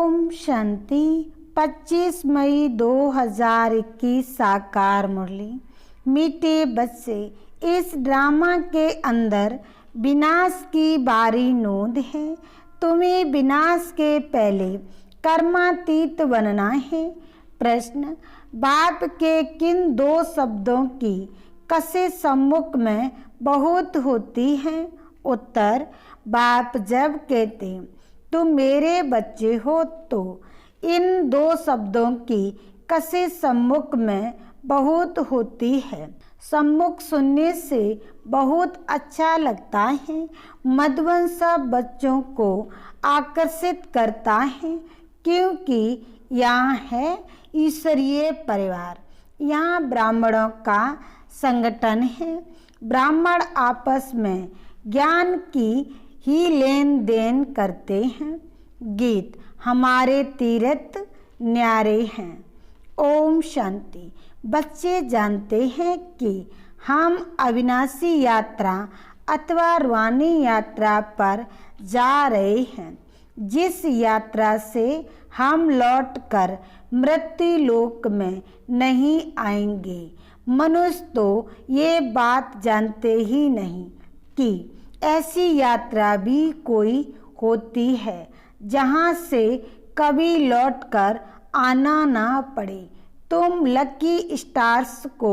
ओम शांति। 25 मई 2021 साकार मुरली। मीठे बच्चे, इस ड्रामा के अंदर विनाश की बारी नोंद है। तुम्हें विनाश के पहले कर्मातीत बनना है। प्रश्न, बाप के किन दो शब्दों की कसे सम्मुख में बहुत होती है? उत्तर, बाप जब कहते तुम मेरे बच्चे हो तो इन दो शब्दों की कसे सम्मुख में बहुत होती है। सम्मुख सुनने से बहुत अच्छा लगता है। मधुबन सब बच्चों को आकर्षित करता है क्योंकि यहाँ है ईश्वरीय परिवार। यहाँ ब्राह्मणों का संगठन है। ब्राह्मण आपस में ज्ञान की ही लेन देन करते हैं। गीत, हमारे तीर्थ न्यारे हैं। ओम शांति। बच्चे जानते हैं कि हम अविनाशी यात्रा अथवा रूहानी यात्रा पर जा रहे हैं, जिस यात्रा से हम लौटकर मृत्यु लोक में नहीं आएंगे। मनुष्य तो ये बात जानते ही नहीं कि ऐसी यात्रा भी कोई होती है जहाँ से कभी लौटकर आना ना पड़े। तुम लकी स्टार्स को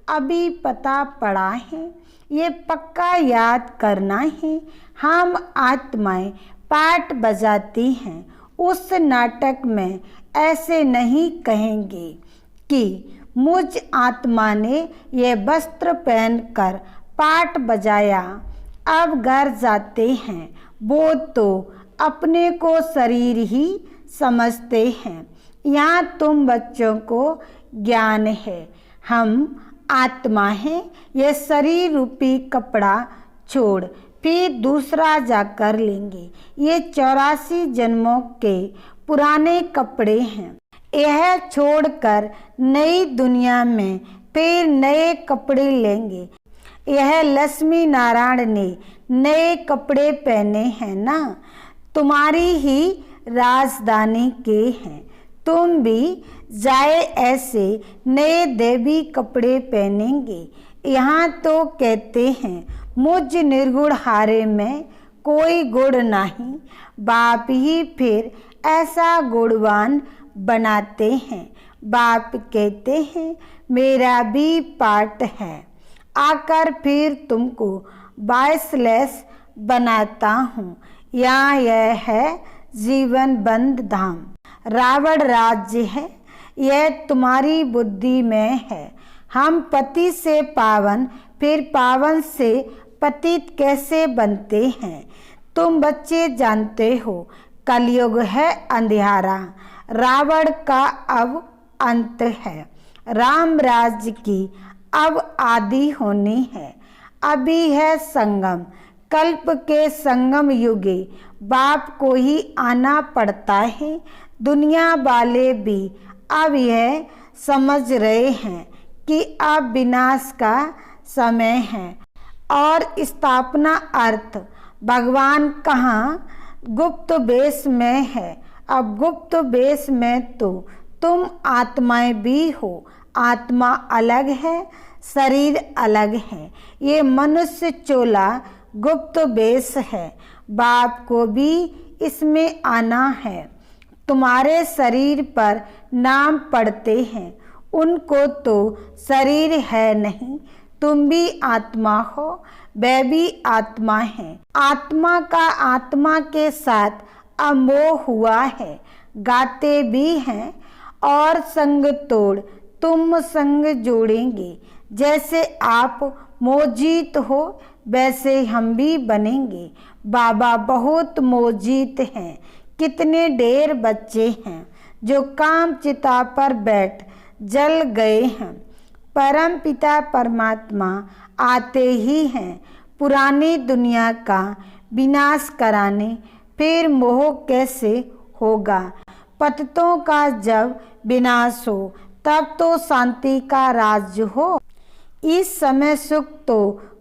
अभी पता पड़ा है, ये पक्का याद करना है। हम आत्माएं पाठ बजाती हैं। उस नाटक में ऐसे नहीं कहेंगे कि मुझ आत्मा ने ये वस्त्र पहनकर पाठ बजाया, अब घर जाते हैं। वो तो अपने को शरीर ही समझते हैं। यहाँ तुम बच्चों को ज्ञान है, हम आत्मा हैं। ये शरीर रूपी कपड़ा छोड़ फिर दूसरा जाकर लेंगे। ये 84 जन्मों के पुराने कपड़े हैं। यह छोड़कर नई दुनिया में फिर नए कपड़े लेंगे। यह लक्ष्मी नारायण ने नए कपड़े पहने हैं ना, तुम्हारी ही राजधानी के हैं। तुम भी जाए ऐसे नए देवी कपड़े पहनेंगे। यहाँ तो कहते हैं मुझ निर्गुण हारे में कोई गुण नहीं। बाप ही फिर ऐसा गुणवान बनाते हैं। बाप कहते हैं मेरा भी पाठ है, आकर फिर तुमको बायसलेस बनाता हूँ। यहाँ यह है जीवन बंद धाम, रावण राज्य है। यह तुम्हारी बुद्धि में है। हम पति से पावन फिर पावन से पतित कैसे बनते हैं? तुम बच्चे जानते हो कलयुग है अंधियारा, रावण का अब अंत है। राम राज्य की अब आदि होनी है। अभी है संगम, कल्प के संगम युगे बाप को ही आना पड़ता है। दुनिया वाले भी अब यह समझ रहे हैं कि अब विनाश का समय है और स्थापना अर्थ भगवान कहाँ गुप्त वेश में है। अब गुप्त वेश में तो तुम आत्माएं भी हो। आत्मा अलग है, शरीर अलग है। ये मनुष्य चोला गुप्त वेश है। बाप को भी इसमें आना है। तुम्हारे शरीर पर नाम पढ़ते हैं, उनको तो शरीर है नहीं। तुम भी आत्मा हो, वे भी आत्मा है। आत्मा का आत्मा के साथ अमोह हुआ है। गाते भी हैं और संग तोड़ तुम संग जोड़ेंगे। जैसे आप मोजीत हो वैसे हम भी बनेंगे। बाबा बहुत मोजीत हैं। कितने ढेर बच्चे हैं जो काम चिता पर बैठ जल गए हैं। परम पिता परमात्मा आते ही हैं पुरानी दुनिया का विनाश कराने। फिर मोह कैसे होगा? पतितों का जब विनाश हो तब तो शांति का राज्य हो। इस समय सुख तो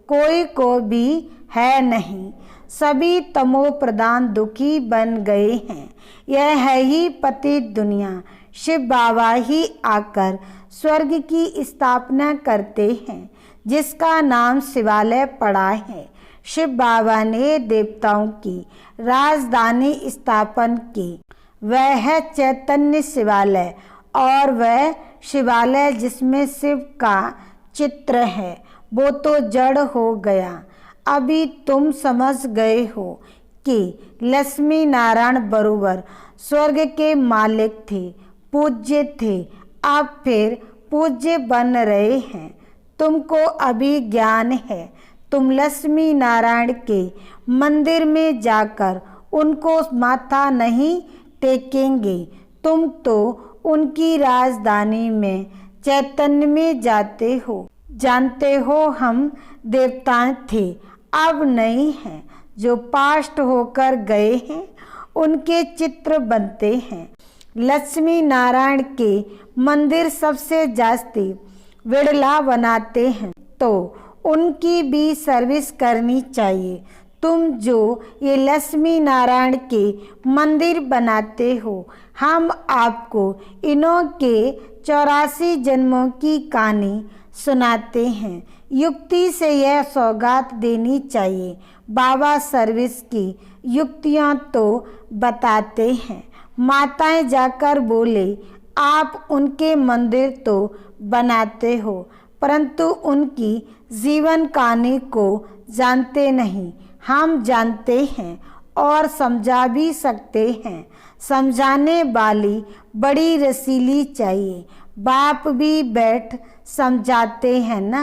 कोई को भी है नहीं। सभी तमो प्रधान दुखी बन गए हैं। यह है ही पतित दुनिया। शिव बाबा ही आकर स्वर्ग की स्थापना करते हैं, जिसका नाम शिवालय पड़ा है। शिव बाबा ने देवताओं की राजधानी स्थापन की। वह है चैतन्य शिवालय, और वह शिवालय जिसमें शिव का चित्र है वो तो जड़ हो गया। अभी तुम समझ गए हो कि लक्ष्मी नारायण बरोबर स्वर्ग के मालिक थे, पूज्य थे। अब फिर पूज्य बन रहे हैं। तुमको अभी ज्ञान है। तुम लक्ष्मी नारायण के मंदिर में जाकर उनको माथा नहीं टेकेंगे। तुम तो उनकी राजधानी में चैतन्य में जाते हो। जानते हो हम देवता थे, अब नहीं हैं। जो पास्ट होकर गए हैं उनके चित्र बनते हैं। लक्ष्मी नारायण के मंदिर सबसे जास्ती विड़ला बनाते हैं, तो उनकी भी सर्विस करनी चाहिए। तुम जो ये लक्ष्मी नारायण के मंदिर बनाते हो, हम आपको इन्हों के 84 जन्मों की कहानी सुनाते हैं। युक्ति से यह सौगात देनी चाहिए। बाबा सर्विस की युक्तियाँ तो बताते हैं। माताएं जाकर बोले, आप उनके मंदिर तो बनाते हो, परंतु उनकी जीवन कहानी को जानते नहीं। हम जानते हैं और समझा भी सकते हैं। समझाने वाली बड़ी रसीली चाहिए। बाप भी बैठ समझाते हैं ना।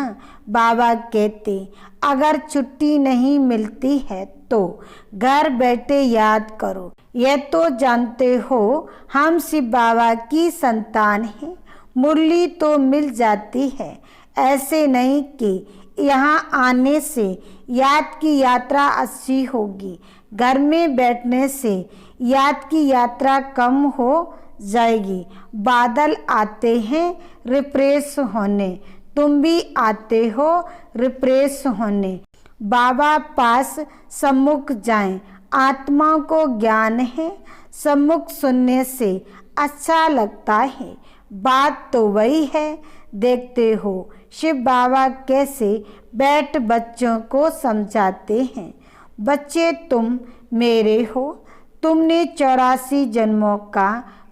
बाबा कहते, अगर छुट्टी नहीं मिलती है तो घर बैठे याद करो। यह तो जानते हो हम शिव बाबा की संतान हैं। मुरली तो मिल जाती है। ऐसे नहीं कि यहाँ आने से याद की यात्रा अच्छी होगी। घर में बैठने से याद की यात्रा कम हो जाएगी। बादल आते हैं रिफ्रेश होने, तुम भी आते हो रिफ्रेश होने। बाबा पास सम्मुख जाएं, आत्मा को ज्ञान है। सम्मुख सुनने से अच्छा लगता है। बात तो वही है। देखते हो शिव बाबा कैसे बैठ बच्चों को समझाते हैं। बच्चे तुम मेरे हो। तुमने 84 जन्मों का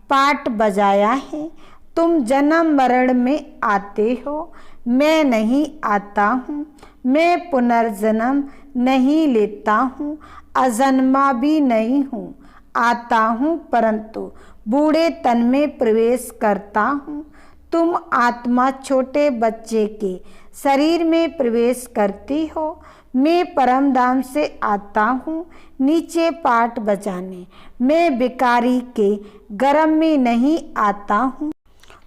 पाठ बजाया है। तुम जन्म मरण में आते हो, मैं नहीं आता हूँ। मैं पुनर्जन्म नहीं लेता हूँ, अजन्मा भी नहीं हूँ। आता हूँ परंतु बूढ़े तन में प्रवेश करता हूँ। तुम आत्मा छोटे बच्चे के शरीर में प्रवेश करती हो। मैं परम धाम से आता हूँ नीचे पाठ बजाने। मैं भिखारी के गर्भ में नहीं आता हूँ।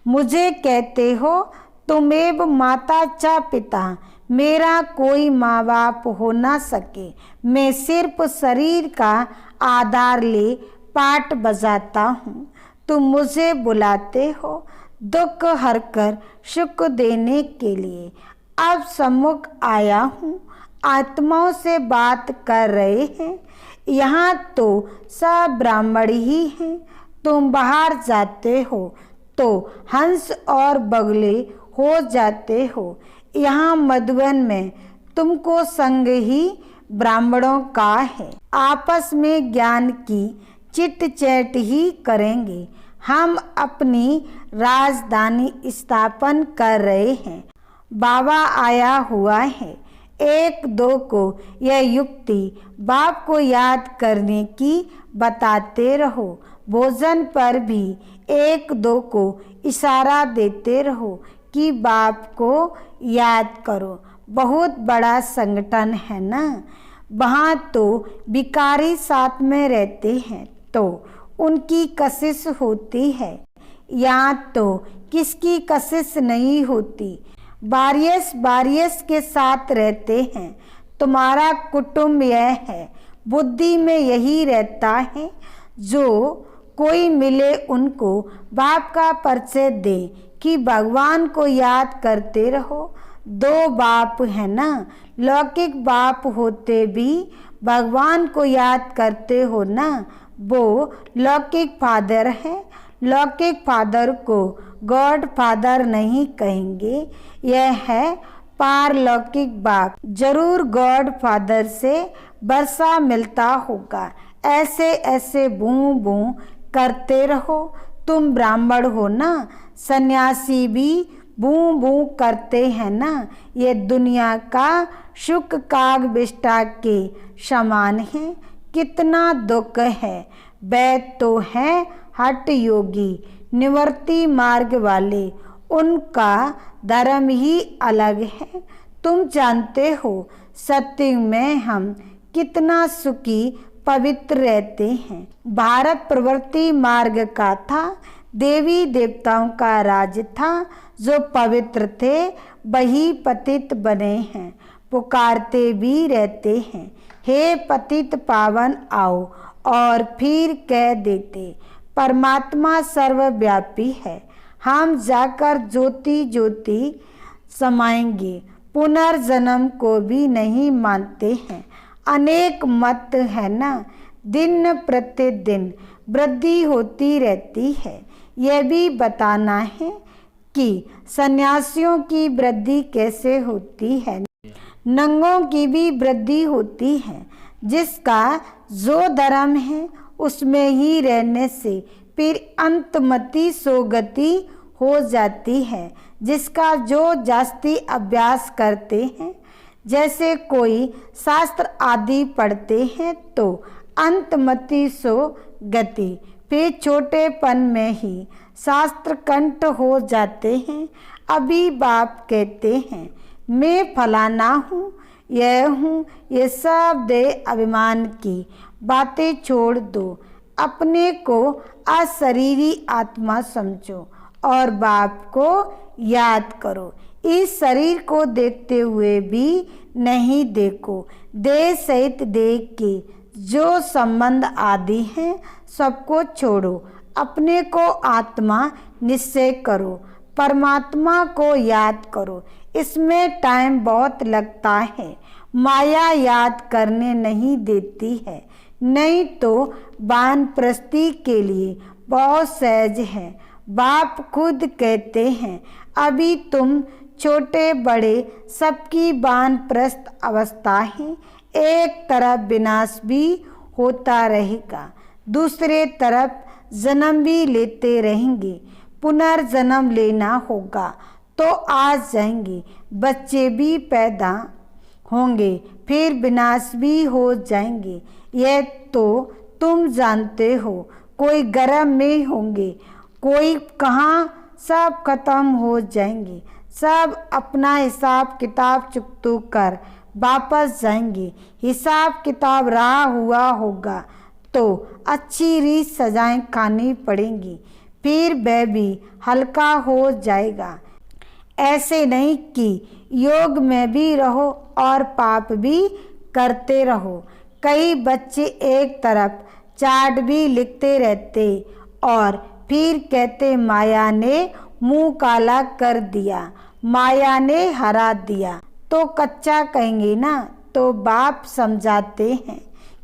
मुझे कहते हो तुमेव माता च पिता, मेरा कोई माँ बाप हो ना सके। मैं सिर्फ शरीर का आधार ले पाठ बजाता हूँ। तुम मुझे बुलाते हो दुख हरकर सुख देने के लिए। अब सम्मुख आया हूँ, आत्माओं से बात कर रहे हैं। यहाँ तो सब ब्राह्मण ही हैं। तुम बाहर जाते हो तो हंस और बगले हो जाते हो। यहाँ मधुबन में तुमको संग ही ब्राह्मणों का है। आपस में ज्ञान की चिट चैट ही करेंगे। हम अपनी राजधानी स्थापन कर रहे हैं। बाबा आया हुआ है। एक दो को यह युक्ति बाप को याद करने की बताते रहो। भोजन पर भी एक दो को इशारा देते रहो कि बाप को याद करो। बहुत बड़ा संगठन है ना। वहाँ तो भिखारी साथ में रहते हैं तो उनकी कशिश होती है। यहाँ तो किसकी कशिश नहीं होती। बारियस के साथ रहते हैं। तुम्हारा कुटुंब यह है। बुद्धि में यही रहता है। जो कोई मिले उनको बाप का परिचय दे कि भगवान को याद करते रहो। दो बाप है ना। लौकिक बाप होते भी भगवान को याद करते हो ना, वो लौकिक फादर है। लौकिक फादर को गॉड फादर नहीं कहेंगे, यह है पारलौकिक बाप। जरूर गॉड फादर से वर्षा मिलता होगा। ऐसे ऐसे बूं बूं करते रहो। तुम ब्राह्मण हो ना, सन्यासी भी बूं बूं करते हैं ना। ये दुनिया का शुक काग विष्टा के समान है। कितना दुख है। वैद तो है हठ योगी, निवृत्ति मार्ग वाले, उनका धर्म ही अलग है। तुम जानते हो सत्युग में हम कितना सुखी पवित्र रहते हैं। भारत प्रवृत्ति मार्ग का था, देवी देवताओं का राज था। जो पवित्र थे वही पतित बने हैं, पुकारते भी रहते हैं, हे पतित पावन आओ, और फिर कह देते परमात्मा सर्वव्यापी है। हम जाकर ज्योति ज्योति समाएंगे। पुनर्जन्म को भी नहीं मानते हैं। अनेक मत है ना, दिन प्रतिदिन वृद्धि होती रहती है। यह भी बताना है कि सन्यासियों की वृद्धि कैसे होती है। नंगों की भी वृद्धि होती है। जिसका जो धर्म है उसमें ही रहने से फिर अंतमति सोगति हो जाती है। जिसका जो जास्ती अभ्यास करते हैं, जैसे कोई शास्त्र आदि पढ़ते हैं तो अंतमति सो गति, फिर छोटेपन में ही शास्त्र कंठ हो जाते हैं। अभी बाप कहते हैं मैं फलाना हूँ, यह हूँ, ये सब दे अभिमान की बातें छोड़ दो। अपने को अशरीरी आत्मा समझो और बाप को याद करो। इस शरीर को देखते हुए भी नहीं देखो। देह सहित देह के जो संबंध आदि हैं सबको छोड़ो। अपने को आत्मा निश्चय करो, परमात्मा को याद करो। इसमें टाइम बहुत लगता है, माया याद करने नहीं देती है। नहीं तो वानप्रस्थी के लिए बहुत सहज है। बाप खुद कहते हैं अभी तुम छोटे बड़े सबकी वानप्रस्थ अवस्था है। एक तरफ विनाश भी होता रहेगा, दूसरे तरफ जन्म भी लेते रहेंगे। पुनर्जन्म लेना होगा तो आ जाएंगे, बच्चे भी पैदा होंगे, फिर विनाश भी हो जाएंगे। यह तो तुम जानते हो। कोई गर्भ में होंगे, कोई कहाँ, सब खत्म हो जाएंगे। सब अपना हिसाब किताब चुकतू कर वापस जाएंगे। हिसाब किताब रहा हुआ होगा तो अच्छी रीत सजाएं खानी पड़ेंगी, फिर वह भी हल्का हो जाएगा। ऐसे नहीं कि योग में भी रहो और पाप भी करते रहो। कई बच्चे एक तरफ चार्ट भी लिखते रहते और फिर कहते माया ने मुंह काला कर दिया, माया ने हरा दिया। तो कच्चा कहेंगे ना, तो बाप समझाते हैं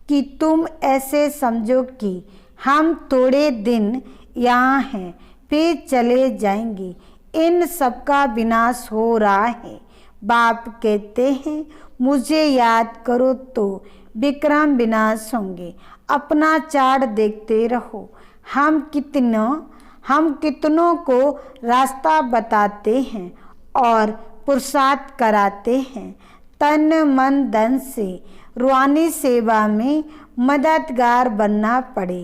कि तुम ऐसे समझो कि हम थोड़े दिन यहाँ हैं, फिर चले जाएंगे। इन सबका विनाश हो रहा है। बाप कहते हैं मुझे याद करो तो विक्रम विनाश होंगे। अपना चार्ट देखते रहो। हम कितनों को रास्ता बताते हैं और पुरुषार्थ कराते हैं। तन मन धन से रूहानी सेवा में मददगार बनना पड़े।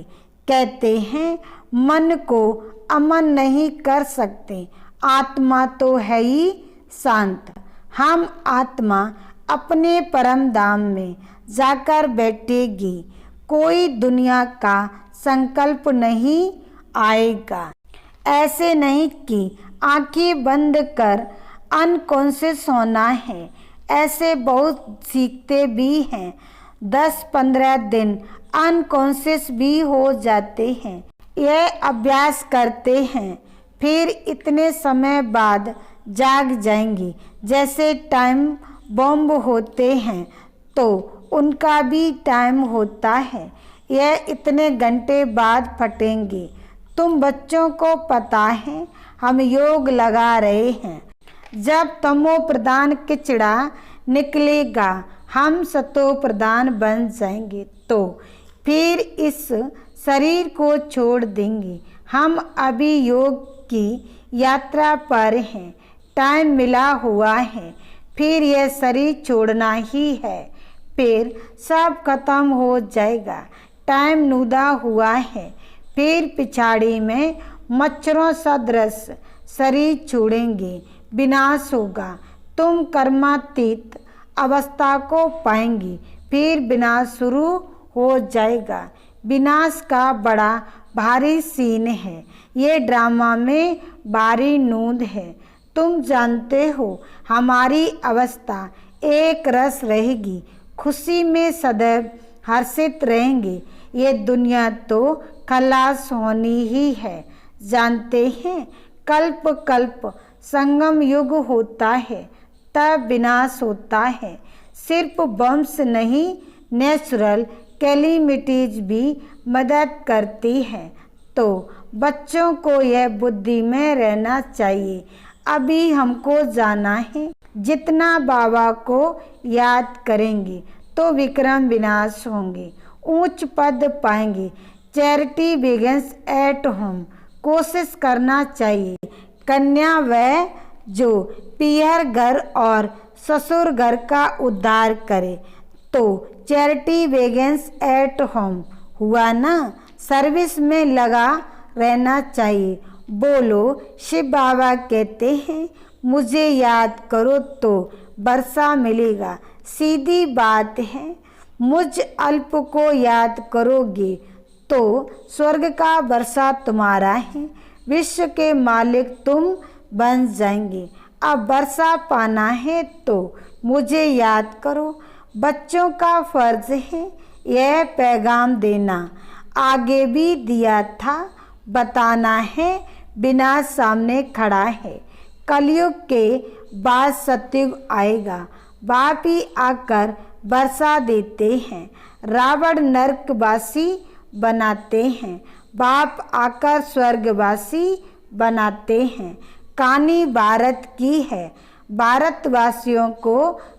कहते हैं मन को अमन नहीं कर सकते, आत्मा तो है ही शांत। हम आत्मा अपने परम धाम में जाकर बैठेगी। कोई दुनिया का संकल्प नहीं आएगा। ऐसे नहीं कि आंखें बंद कर अनकॉन्शियस होना है। ऐसे बहुत सीखते भी हैं। 10-15 दिन अनकॉन्शियस भी हो जाते हैं। यह अभ्यास करते हैं, फिर इतने समय बाद जाग जाएंगे। जैसे टाइम बॉम्ब होते हैं तो उनका भी टाइम होता है, यह इतने घंटे बाद फटेंगे। तुम बच्चों को पता है हम योग लगा रहे हैं, जब तमो प्रधान किचड़ा निकलेगा हम सतो प्रधान बन जाएंगे, तो फिर इस शरीर को छोड़ देंगे। हम अभी योग की यात्रा पर हैं, टाइम मिला हुआ है, फिर यह शरीर छोड़ना ही है, फिर सब खत्म हो जाएगा। टाइम नुदा हुआ है, फिर पिछाड़ी में मच्छरों सदृश शरीर छोड़ेंगे, विनाश होगा। तुम कर्मातीत अवस्था को पाएंगी, फिर विनाश शुरू हो जाएगा। विनाश का बड़ा भारी सीन है, ये ड्रामा में भारी नूंद है। तुम जानते हो हमारी अवस्था एक रस रहेगी, खुशी में सदैव हर्षित रहेंगे। ये दुनिया तो खलास होनी ही है। जानते हैं कल्प कल्प संगम युग होता है, तब विनाश होता है। सिर्फ बम्स नहीं, नेचुरल कैलिमिटीज भी मदद करती है। तो बच्चों को यह बुद्धि में रहना चाहिए, अभी हमको जाना है। जितना बाबा को याद करेंगे तो विक्रम विनाश होंगे, ऊंच पद पाएंगे। चैरिटी बिगिंस एट होम, कोशिश करना चाहिए। कन्या वह जो पीहर घर और ससुर घर का उद्धार करे, तो चैरिटी बिगिंस एट होम हुआ ना। सर्विस में लगा रहना चाहिए। बोलो शिव बाबा कहते हैं मुझे याद करो तो वर्षा मिलेगा। सीधी बात है, मुझ अल्प को याद करोगे तो स्वर्ग का वर्षा तुम्हारा है, विश्व के मालिक तुम बन जाएंगे। अब वर्षा पाना है तो मुझे याद करो। बच्चों का फर्ज है यह पैगाम देना, आगे भी दिया था, बताना है। विनाश सामने खड़ा है, कलयुग के बाद सतयुग आएगा। बाप ही आकर वर्षा देते हैं, रावण नरकवासी बनाते हैं, बाप आकर स्वर्गवासी बनाते हैं। कहानी भारत की है, भारतवासियों को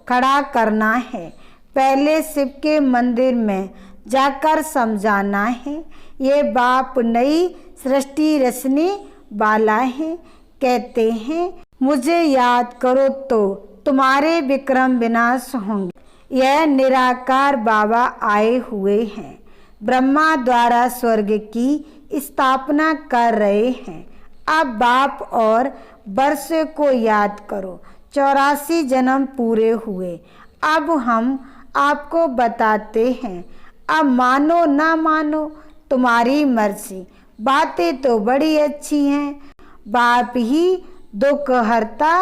खड़ा करना है। पहले शिव के मंदिर में जाकर समझाना है, ये बाप नई सृष्टि रचने वाला है। कहते हैं मुझे याद करो तो तुम्हारे विक्रम विनाश होंगे। यह निराकार बाबा आए हुए हैं, ब्रह्मा द्वारा स्वर्ग की स्थापना कर रहे हैं। अब बाप और वर्ष को याद करो, 84 जन्म पूरे हुए। अब हम आपको बताते हैं, अब मानो ना मानो तुम्हारी मर्जी। बातें तो बड़ी अच्छी हैं, बाप ही दुख हरता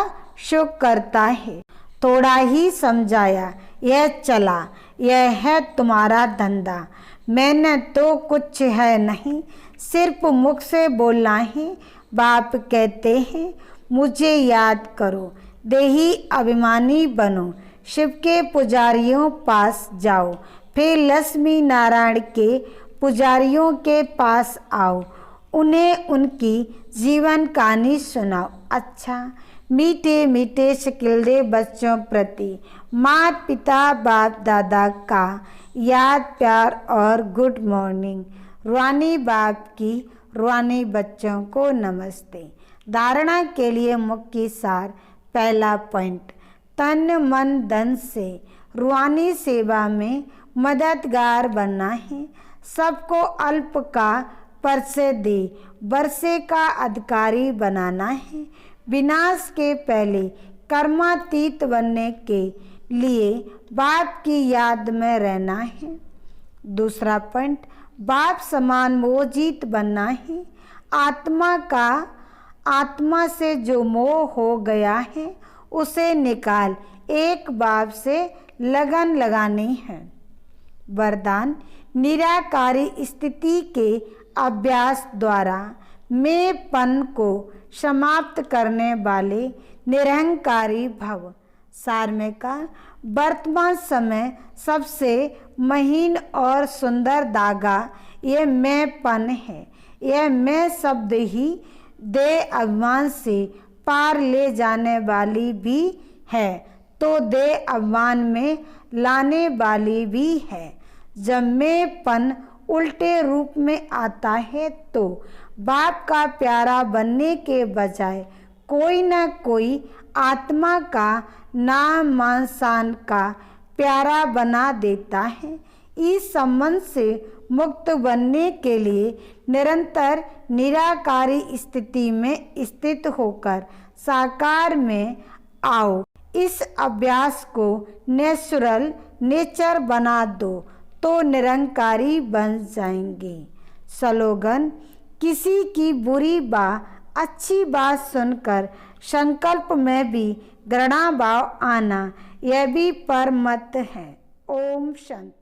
सुख करता है। थोड़ा ही समझाया, यह चला, यह है तुम्हारा धंधा। मैंने तो कुछ है नहीं, सिर्फ मुख से बोलना है। बाप कहते हैं मुझे याद करो, देही अभिमानी बनो, शिव के पुजारियों पास जाओ, फिर लक्ष्मी नारायण के पुजारियों के पास आओ, उन्हें उनकी जीवन कहानी सुनाओ। अच्छा, मीठे मीठे शिकिल्दे बच्चों प्रति माता पिता बाप दादा का याद प्यार और गुड मॉर्निंग। रूहानी बाप की रूहानी बच्चों को नमस्ते। धारणा के लिए मुख्य सार। पहला पॉइंट, तन मन धन से रूहानी सेवा में मददगार बनना है। सबको अल्प का परिचय दे वर्षे का अधिकारी बनाना है। विनाश के पहले कर्मातीत बनने के लिए बाप की याद में रहना है। दूसरा पॉइंट, बाप समान मोहजीत बनना है। आत्मा से जो मोह हो गया है उसे निकाल, एक बाप से लगन लगानी है। वरदान, निराकारी स्थिति के अभ्यास द्वारा मैंपन को समाप्त करने वाले निरहंकारी भव। सार में का वर्तमान समय सबसे महीन और सुंदर धागा यह मैंपन है। यह मैं शब्द ही देह अभिमान से पार ले जाने वाली भी है तो देह अभिमान में लाने वाली भी है। जब मैंपन उल्टे रूप में आता है तो बाप का प्यारा बनने के बजाय कोई न कोई आत्मा का नाम मानसान का प्यारा बना देता है। इस संबंध से मुक्त बनने के लिए निरंतर निराकारी स्थिति में स्थित होकर साकार में आओ। इस अभ्यास को नेचुरल नेचर बना दो तो निरंकारी बन जाएंगे। स्लोगन: किसी की बुरी अच्छी बात सुनकर संकल्प में भी घृणा भाव आना यह भी परमत है। ओम शांति।